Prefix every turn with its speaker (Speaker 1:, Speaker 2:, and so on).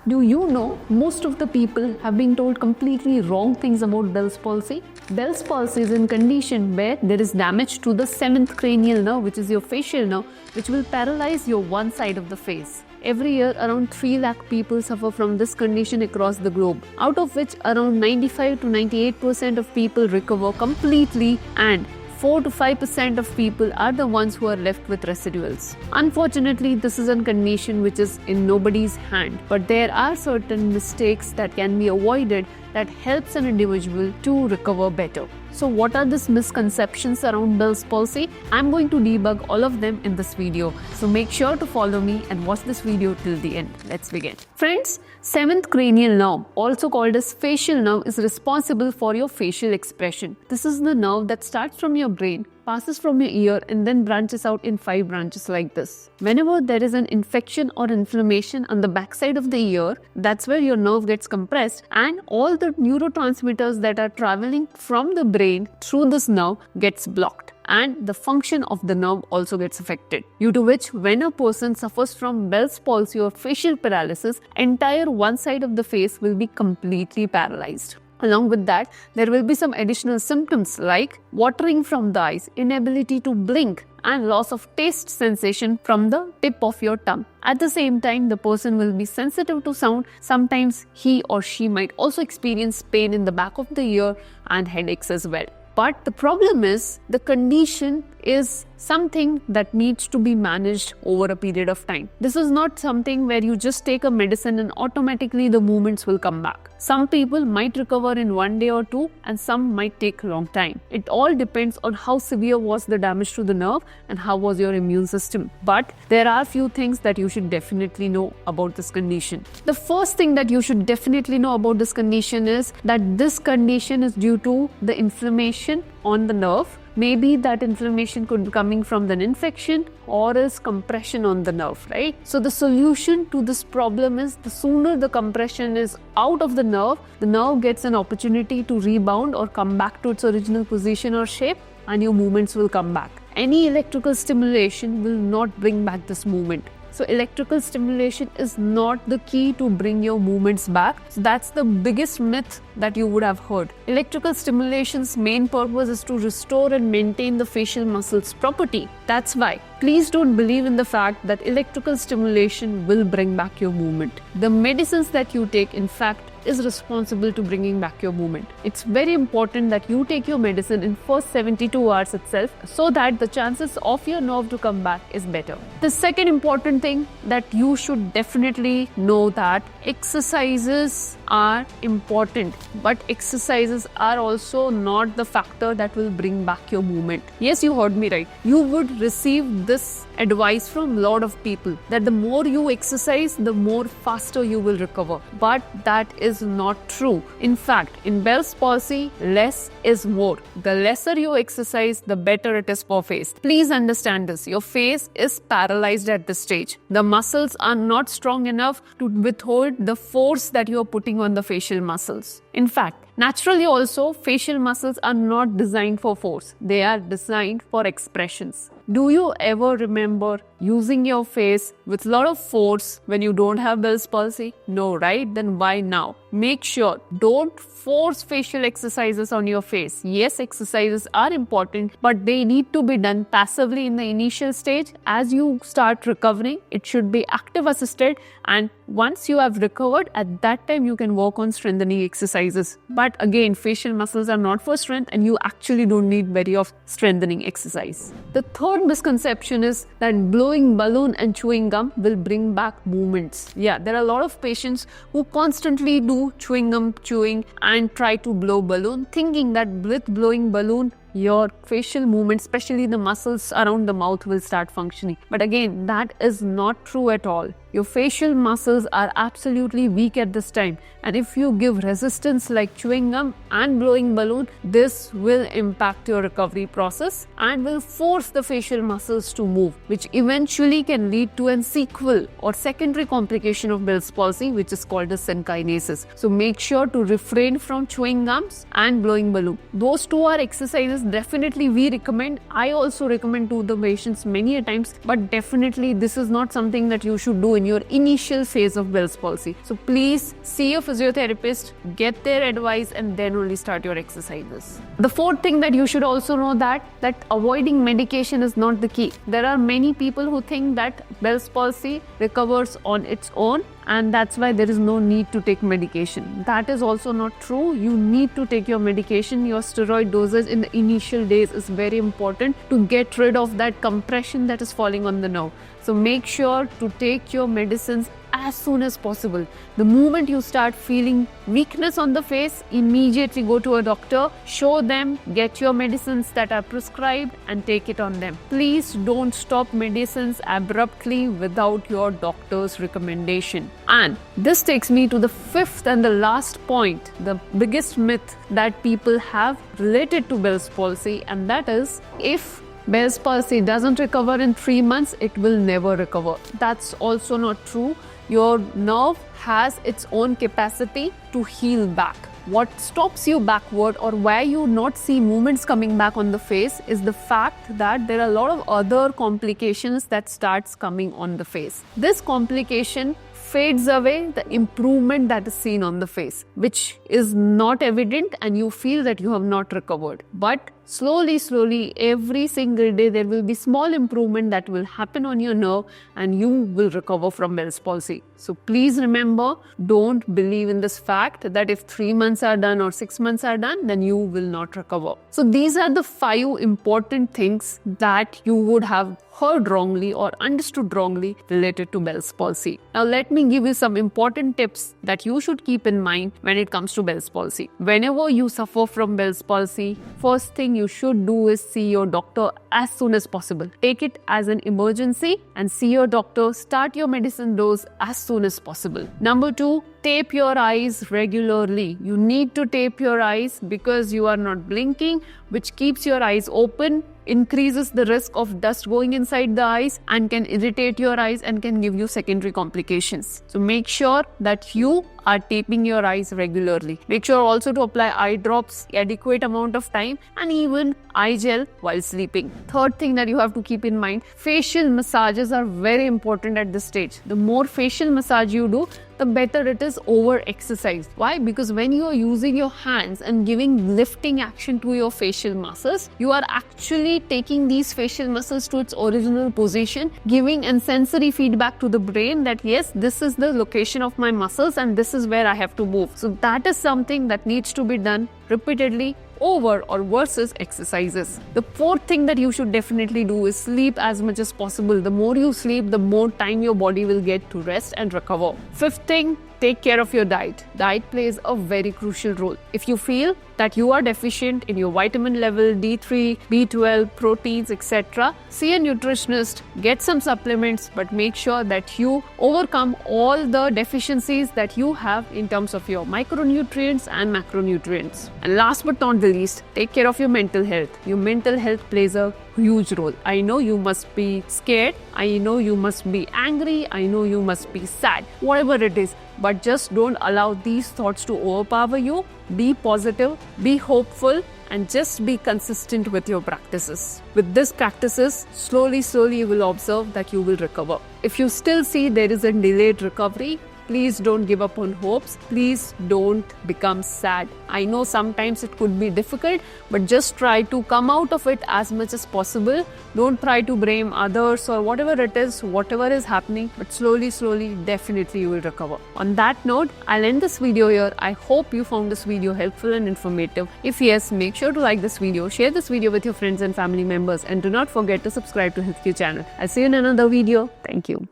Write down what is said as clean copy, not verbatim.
Speaker 1: Do you know most of the people have been told completely wrong things about Bell's palsy? Bell's palsy is a condition where there is damage to the 7th cranial nerve, which is your facial nerve, which will paralyze your one side of the face. Every year, around 3 lakh people suffer from this condition across the globe, out of which around 95 to 98% of people recover completely, and 4 to 5% of people are the ones who are left with residuals. Unfortunately, this is a condition which is in nobody's hand, but there are certain mistakes that can be avoided that helps an individual to recover better. So what are these misconceptions around Bell's palsy? I'm going to debug all of them in this video. So make sure to follow me and watch this video till the end. Let's begin. Friends, 7th cranial nerve, also called as facial nerve, is responsible for your facial expression. This is the nerve that starts from your brain, passes from your ear, and then branches out in 5 branches like this. Whenever there is an infection or inflammation on the backside of the ear, that's where your nerve gets compressed, and all the neurotransmitters that are traveling from the brain through this nerve gets blocked, and the function of the nerve also gets affected. Due to which, when a person suffers from Bell's palsy or facial paralysis, entire one side of the face will be completely paralyzed. Along with that, there will be some additional symptoms like watering from the eyes, inability to blink, and loss of taste sensation from the tip of your tongue. At the same time, the person will be sensitive to sound. Sometimes he or she might also experience pain in the back of the ear and headaches as well. But the problem is, the condition is something that needs to be managed over a period of time. This is not something where you just take a medicine and automatically the movements will come back. Some people might recover in 1 day or 2, and some might take a long time. It all depends on how severe was the damage to the nerve and how was your immune system. But there are few things that you should definitely know about this condition. The first thing that you should definitely know about this condition is that this condition is due to the inflammation on the nerve. Maybe that inflammation could be coming from an infection or is compression on the nerve, right? So the solution to this problem is, the sooner the compression is out of the nerve gets an opportunity to rebound or come back to its original position or shape, and your movements will come back. Any electrical stimulation will not bring back this movement. So electrical stimulation is not the key to bring your movements back. So that's the biggest myth that you would have heard. Electrical stimulation's main purpose is to restore and maintain the facial muscles property. That's why please don't believe in the fact that electrical stimulation will bring back your movement. The medicines that you take, in fact, is responsible to bringing back your movement. It's very important that you take your medicine in first 72 hours itself, so that the chances of your nerve to come back is better. The second important thing that you should definitely know, that exercises are important, but exercises are also not the factor that will bring back your movement. Yes, you heard me right. You would receive this advice from a lot of people that the more you exercise, the more faster you will recover. But that is not true. In fact, in Bell's palsy, less is more. The lesser you exercise, the better it is for face. Please understand this. Your face is paralyzed at this stage. The muscles are not strong enough to withhold the force that you are putting on the facial muscles. In fact, naturally also, facial muscles are not designed for force. They are designed for expressions. Do you ever remember using your face with a lot of force when you don't have Bell's palsy? No, right? Then why now? Make sure, don't force facial exercises on your face. Yes, exercises are important, but they need to be done passively in the initial stage. As you start recovering, it should be active assisted, and once you have recovered, at that time you can work on strengthening exercises. But again, facial muscles are not for strength, and you actually don't need very of strengthening exercise. The third misconception is that blowing balloon and chewing gum will bring back movements. Yeah, there are a lot of patients who constantly do chewing gum, chewing, and try to blow balloon, thinking that with blowing balloon, your facial movement, especially the muscles around the mouth, will start functioning. But again, that is not true at all. Your facial muscles are absolutely weak at this time, and if you give resistance like chewing gum and blowing balloon, this will impact your recovery process and will force the facial muscles to move, which eventually can lead to a sequel or secondary complication of Bell's palsy, which is called as synkinesis. So make sure to refrain from chewing gums and blowing balloon. Those two are exercises definitely we recommend. I also recommend to the patients many a times, but definitely this is not something that you should do in your initial phase of Bell's palsy. So please see a physiotherapist, get their advice, and then only start your exercises. The fourth thing that you should also know that avoiding medication is not the key. There are many people who think that Bell's palsy recovers on its own, and that's why there is no need to take medication. That is also not true. You need to take your medication. Your steroid dosage in the initial days is very important to get rid of that compression that is falling on the nerve. So make sure to take your medicines as soon as possible. The moment you start feeling weakness on the face, immediately go to a doctor, show them, get your medicines that are prescribed and take it on them. Please don't stop medicines abruptly without your doctor's recommendation. And this takes me to the fifth and the last point, the biggest myth that people have related to Bell's palsy, and that is, if Bell's palsy doesn't recover in 3 months, it will never recover. That's also not true. Your nerve has its own capacity to heal back. What stops you backward or why you not see movements coming back on the face is the fact that there are a lot of other complications that starts coming on the face. This complication fades away the improvement that is seen on the face, which is not evident, and you feel that you have not recovered. But slowly, every single day, there will be small improvement that will happen on your nerve and you will recover from Bell's palsy. So please remember, don't believe in this fact that if 3 months are done or 6 months are done, then you will not recover. So these are the 5 important things that you would have heard wrongly or understood wrongly related to Bell's palsy. Now let me give you some important tips that you should keep in mind when it comes to Bell's palsy. Whenever you suffer from Bell's palsy, first thing you should do is see your doctor as soon as possible. Take it as an emergency and see your doctor. Start your medicine dose as soon as possible. Number 2, tape your eyes regularly. You need to tape your eyes because you are not blinking, which keeps your eyes open, increases the risk of dust going inside the eyes and can irritate your eyes and can give you secondary complications. So make sure that you are taping your eyes regularly. Make sure also to apply eye drops adequate amount of time and even eye gel while sleeping. Third thing that you have to keep in mind, facial massages are very important at this stage. The more facial massage you do, the better it is over exercise. Why? Because when you are using your hands and giving lifting action to your facial muscles, you are actually taking these facial muscles to its original position, giving and sensory feedback to the brain that yes, this is the location of my muscles and this is where I have to move. So that is something that needs to be done repeatedly over or versus exercises. The fourth thing that you should definitely do is sleep as much as possible. The more you sleep, the more time your body will get to rest and recover. Fifth thing, take care of your diet. Diet plays a very crucial role. If you feel that you are deficient in your vitamin level, D3, B12, proteins, etc., see a nutritionist, get some supplements, but make sure that you overcome all the deficiencies that you have in terms of your micronutrients and macronutrients. And last but not the least, take care of your mental health. Your mental health plays a huge role. I know you must be scared, I know you must be angry, I know you must be sad, whatever it is, but just don't allow these thoughts to overpower you. Be positive, be hopeful, and just be consistent with your practices. With these practices, slowly you will observe that you will recover. If you still see there is a delayed recovery, please don't give up on hopes. Please don't become sad. I know sometimes it could be difficult, but just try to come out of it as much as possible. Don't try to blame others or whatever it is, whatever is happening, but slowly, definitely you will recover. On that note, I'll end this video here. I hope you found this video helpful and informative. If yes, make sure to like this video, share this video with your friends and family members, and do not forget to subscribe to Healthcare channel. I'll see you in another video. Thank you.